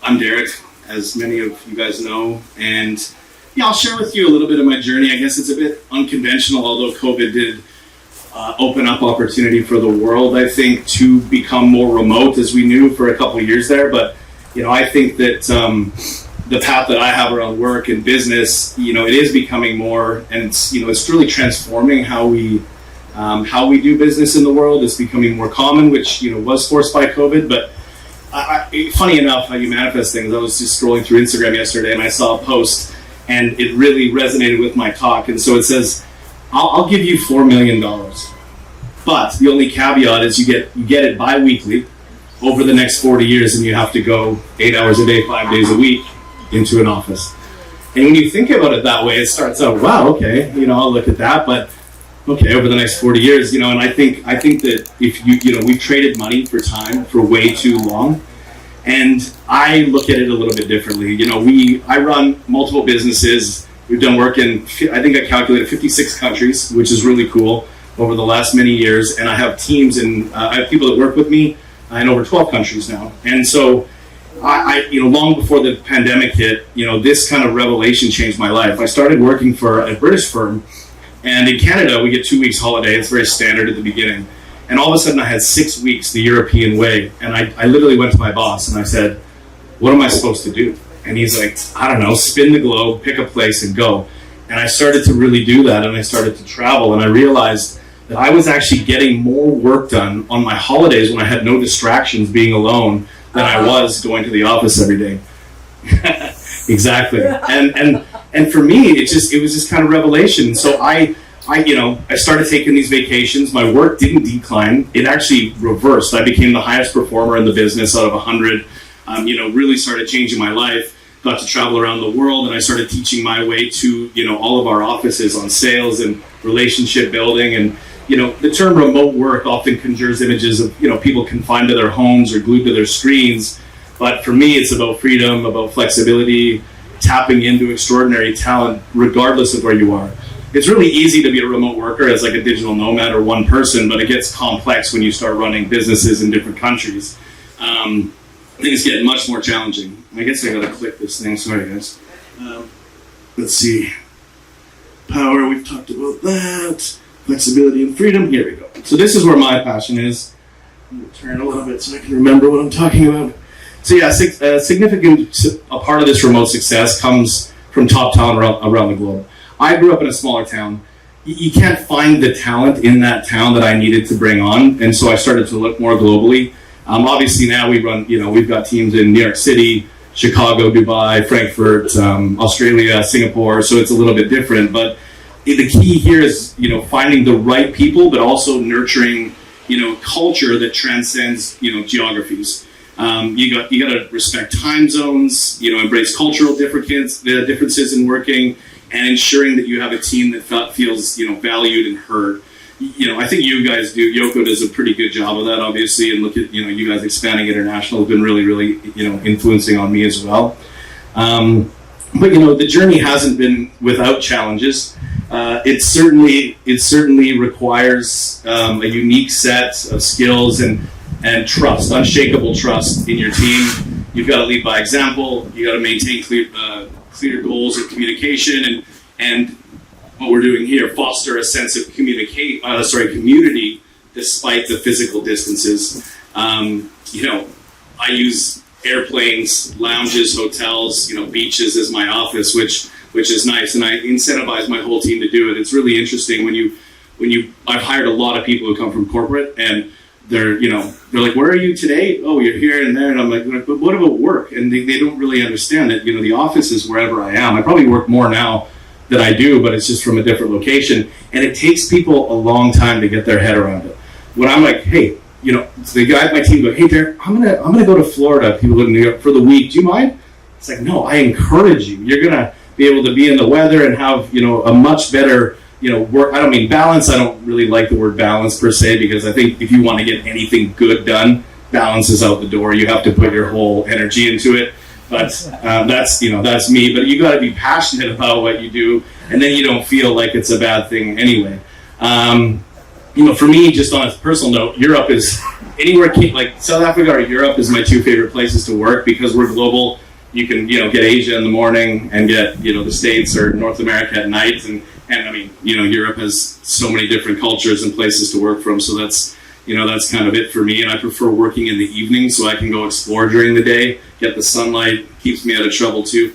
I'm Derek, as many of you guys know, and I'll share with you a little bit of my journey. I guess it's a bit unconventional, although COVID did open up opportunity for the world, I think, to become more remote, as we knew for a couple of years there. But, I think that the path that I have around work and business, it is becoming more, and it's really transforming how we do business in the world. It's becoming more common, which, was forced by COVID. But funny enough, how you manifest things, I was just scrolling through Instagram yesterday and I saw a post and it really resonated with my talk. And so it says, I'll give you $4 million. But the only caveat is you get it bi-weekly over the next 40 years, and you have to go 8 hours a day, 5 days a week into an office. And when you think about it that way, it starts out, wow, okay, I'll look at that, but okay, over the next 40 years, and I think that if we've traded money for time for way too long, and I look at it a little bit differently. I run multiple businesses. We've done work in, I think I calculated 56 countries, which is really cool over the last many years, and I have teams and I have people that work with me in over 12 countries now. And so I long before the pandemic hit, this kind of revelation changed my life. I started working for a British firm, and in Canada, we get 2 weeks holiday. It's very standard at the beginning. And all of a sudden, I had 6 weeks the European way. And I literally went to my boss and I said, what am I supposed to do? And he's like, I don't know, spin the globe, pick a place and go. And I started to really do that, and I started to travel. And I realized that I was actually getting more work done on my holidays when I had no distractions being alone than I was going to the office every day. Exactly. And for me, it was just kind of revelation. So I started taking these vacations. My work didn't decline. It actually reversed. I became the highest performer in the business out of 100. Really started changing my life. Got to travel around the world, and I started teaching my way to, all of our offices on sales and relationship building. And, the term remote work often conjures images of, people confined to their homes or glued to their screens. But for me, it's about freedom, about flexibility, tapping into extraordinary talent, regardless of where you are. It's really easy to be a remote worker as like a digital nomad or one person, but it gets complex when you start running businesses in different countries. Things get much more challenging. I guess I gotta click this thing, sorry guys. Let's see. Power, we've talked about that. Flexibility and freedom, here we go. So this is where my passion is. I'm gonna turn a little bit so I can remember what I'm talking about. So yeah, a part of this remote success comes from top talent around the globe. I grew up in a smaller town. You can't find the talent in that town that I needed to bring on, and so I started to look more globally. Obviously now we run, we've got teams in New York City, Chicago, Dubai, Frankfurt, Australia, Singapore, so it's a little bit different. But the key here is, finding the right people, but also nurturing, culture that transcends, geographies. You got to respect time zones, embrace cultural differences in working, and ensuring that you have a team that feels, valued and heard. I think you guys do. Yoko does a pretty good job of that, obviously, and look at, you guys expanding international has been really, really, influencing on me as well. But the journey hasn't been without challenges. It certainly requires a unique set of skills and trust, unshakable trust in your team. You've got to lead by example. You got to maintain clear goals and communication, and what we're doing here, foster a sense of community despite the physical distances. I use airplanes, lounges, hotels, beaches as my office, which is nice, and I incentivize my whole team to do it. It's really interesting I've hired a lot of people who come from corporate, and they're like, where are you today? Oh, you're here and there. And I'm like, but what about work? And they don't really understand that, the office is wherever I am. I probably work more now than I do, but it's just from a different location. And it takes people a long time to get their head around it. When I'm like, hey, the guy at my team go, hey, Derek, I'm gonna go to Florida. People live in New York for the week. Do you mind? It's like, no, I encourage you. You're gonna be able to be in the weather and have, a much better, work. I don't mean balance. I don't really like the word balance per se, because I think if you want to get anything good done, balance is out the door. You have to put your whole energy into it. But that's me. But you got to be passionate about what you do, and then you don't feel like it's a bad thing anyway. for me, just on a personal note, Europe is anywhere like South Africa or Europe is my two favorite places to work because we're global. You can, get Asia in the morning and get, the States or North America at night. And I mean, Europe has so many different cultures and places to work from. So that's kind of it for me. And I prefer working in the evening so I can go explore during the day, get the sunlight, keeps me out of trouble too.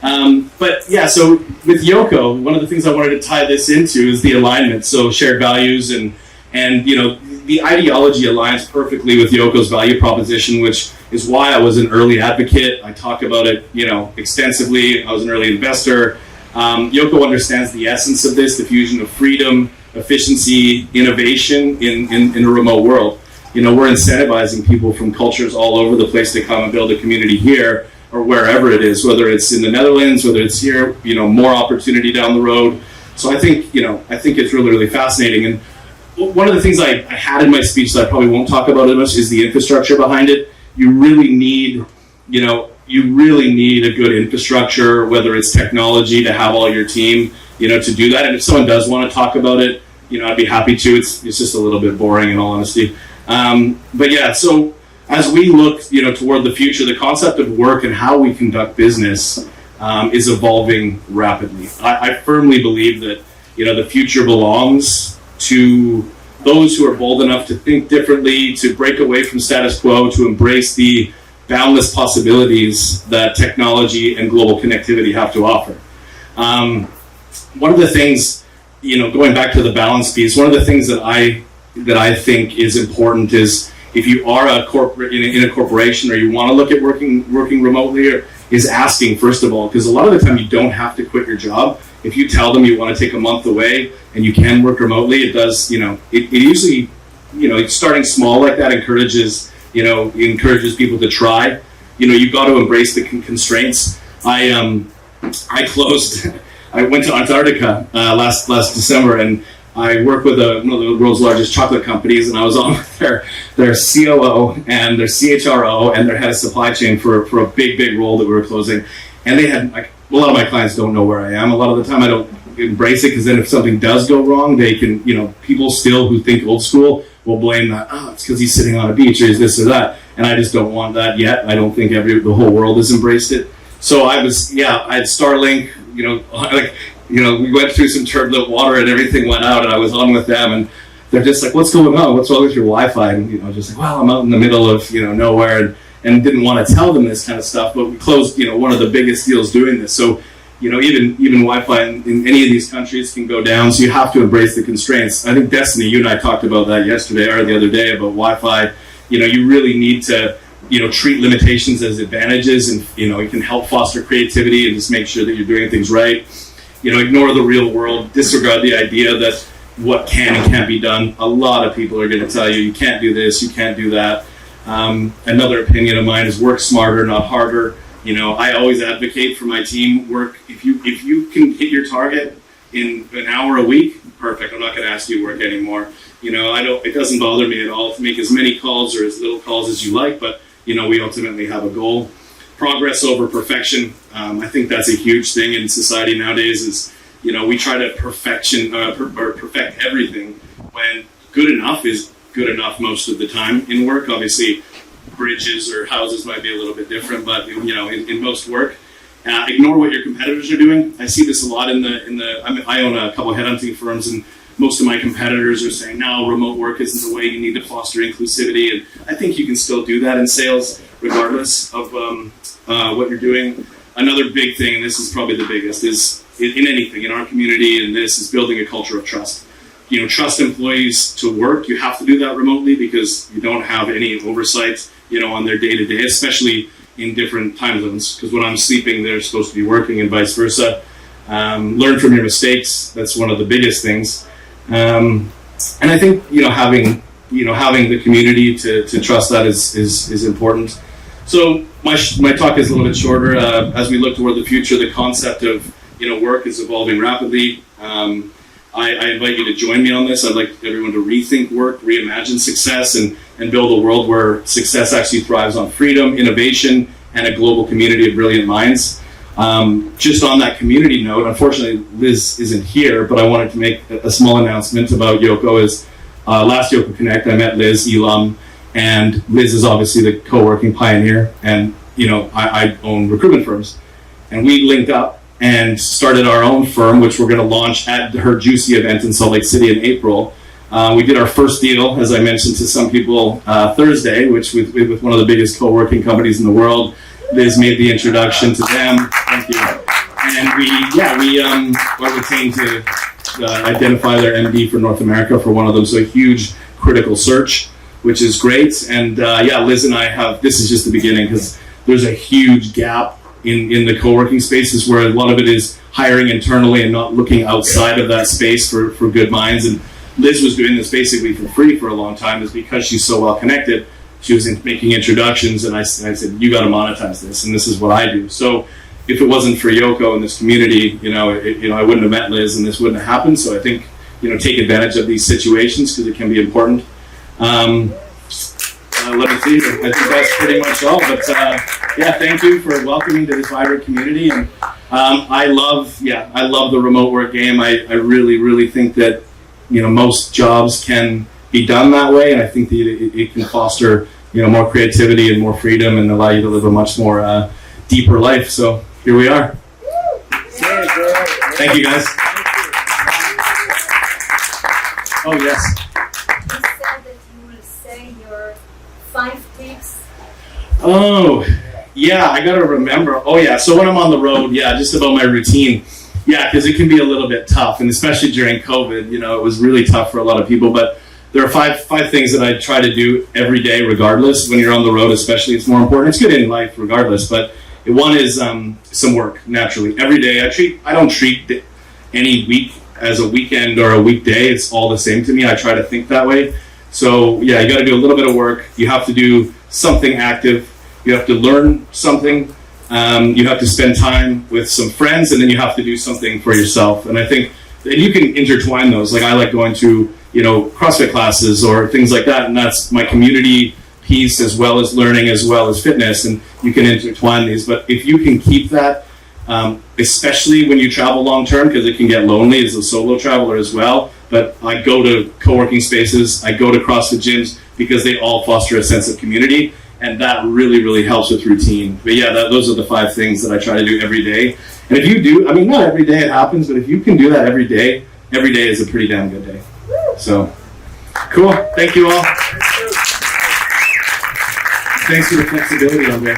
But yeah, so with Yoko, one of the things I wanted to tie this into is the alignment. So shared values and the ideology aligns perfectly with Yoko's value proposition, which is why I was an early advocate. I talk about it, extensively. I was an early investor. Yoko understands the essence of this, the fusion of freedom, efficiency, innovation in a remote world. We're incentivizing people from cultures all over the place to come and build a community here or wherever it is, whether it's in the Netherlands, whether it's here, more opportunity down the road. So I think it's really, really fascinating. And one of the things I had in my speech that I probably won't talk about as much is the infrastructure behind it. You really need a good infrastructure, whether it's technology to have all your team, to do that. And if someone does want to talk about it, I'd be happy to. It's just a little bit boring in all honesty. But yeah, so as we look, toward the future, the concept of work and how we conduct business is evolving rapidly. I firmly believe that, the future belongs to those who are bold enough to think differently, to break away from status quo, to embrace the boundless possibilities that technology and global connectivity have to offer. One of the things, going back to the balance piece, one of the things that I think is important is if you are a corporate in a corporation or you want to look at working remotely, is asking first of all, because a lot of the time you don't have to quit your job. If you tell them you want to take a month away and you can work remotely, it does, it usually, starting small like that encourages people to try. You've got to embrace the constraints. I went to Antarctica last December, and I work with one of the world's largest chocolate companies, and I was on with their COO and their CHRO and their head of supply chain for a big role that we were closing. And they had, a lot of my clients don't know where I am. A lot of the time I don't embrace it because then if something does go wrong, they can, people still who think old school will blame that, it's because he's sitting on a beach or he's this or that. And I just don't want that yet. I don't think the whole world has embraced it. So I had Starlink, we went through some turbulent water and everything went out and I was on with them and they're just like, what's going on? What's wrong with your Wi-Fi? And, just like, well, I'm out in the middle of, nowhere and didn't want to tell them this kind of stuff, but we closed, one of the biggest deals doing this. So, even Wi-Fi in any of these countries can go down. So you have to embrace the constraints. I think Destiny, you and I talked about that yesterday or the other day about Wi-Fi. You really need to, treat limitations as advantages and, it can help foster creativity and just make sure that you're doing things right. Ignore the real world, disregard the idea that what can and can't be done. A lot of people are going to tell you, you can't do this, you can't do that. Another opinion of mine is work smarter, not harder. I always advocate for my team, work, if you can hit your target in an hour a week, perfect. I'm not going to ask you to work anymore. It doesn't bother me at all to make as many calls or as little calls as you like, but, we ultimately have a goal. Progress over perfection. I think that's a huge thing in society nowadays is, we try to perfect everything when good enough is good enough most of the time in work. Obviously, bridges or houses might be a little bit different, but, in most work, ignore what your competitors are doing. I see this a lot I own a couple of headhunting firms and most of my competitors are saying, no, remote work isn't the way, you need to foster inclusivity. And I think you can still do that in sales regardless of what you're doing. Another big thing, and this is probably the biggest, is in anything, in our community, and this is building a culture of trust. Trust employees to work. You have to do that remotely because you don't have any oversight, on their day-to-day, especially in different time zones. Because when I'm sleeping, they're supposed to be working and vice versa. Learn from your mistakes. That's one of the biggest things. And I think, having the community to trust that is important. So my talk is a little bit shorter. As we look toward the future, the concept of, work is evolving rapidly. I invite you to join me on this. I'd like everyone to rethink work, reimagine success, and build a world where success actually thrives on freedom, innovation, and a global community of brilliant minds. Just on that community note, unfortunately Liz isn't here, but I wanted to make a small announcement about Yoko. Is last Yoko Connect, I met Liz Elam, and Liz is obviously the co-working pioneer, and I own recruitment firms, and we linked up and started our own firm, which we're going to launch at her Juicy event in Salt Lake City in April. We did our first deal, as I mentioned to some people, Thursday, which with one of the biggest co-working companies in the world. Liz made the introduction to them. Thank you. And we are retained to identify their MD for North America for one of them. So a huge critical search, which is great. And Liz and I have, this is just the beginning, because there's a huge gap in the co-working spaces where a lot of it is hiring internally and not looking outside of that space for good minds. And Liz was doing this basically for free for a long time, is because she's so well connected. She was making introductions, and I said, you got to monetize this, and this is what I do. So if it wasn't for Yoko and this community, I wouldn't have met Liz, and this wouldn't have happened. So I think, take advantage of these situations, because it can be important. Let me see. I think that's pretty much all. But thank you for welcoming to this vibrant community. And I love the remote work game. I really, really think that most jobs can be done that way, and I think that it can foster more creativity and more freedom, and allow you to live a much more deeper life. So here we are. Thank you, guys. Oh yes. You said that you will say your 5 tips. Oh yeah, I gotta remember. Oh yeah, so when I'm on the road, just about my routine. Yeah, because it can be a little bit tough, and especially during COVID, it was really tough for a lot of people. But there are five things that I try to do every day, regardless. When you're on the road, especially, it's more important. It's good in life, regardless. But one is some work. Naturally, every day I don't treat any week as a weekend or a weekday. It's all the same to me. I try to think that way. So you got to do a little bit of work. You have to do something active. You have to learn something. You have to spend time with some friends, and then you have to do something for yourself. And I think that you can intertwine those. Like I like going to CrossFit classes or things like that, and that's my community piece, as well as learning, as well as fitness, and you can intertwine these. But if you can keep that, especially when you travel long term, because it can get lonely as a solo traveler as well. But I go to co-working spaces, I go to CrossFit gyms, because they all foster a sense of community, and that really, really helps with routine. But those are the 5 things that I try to do every day. And if you do, not every day it happens, but if you can do that every day is a pretty damn good day. So, cool. Thank you all. Thanks for the flexibility, Andre.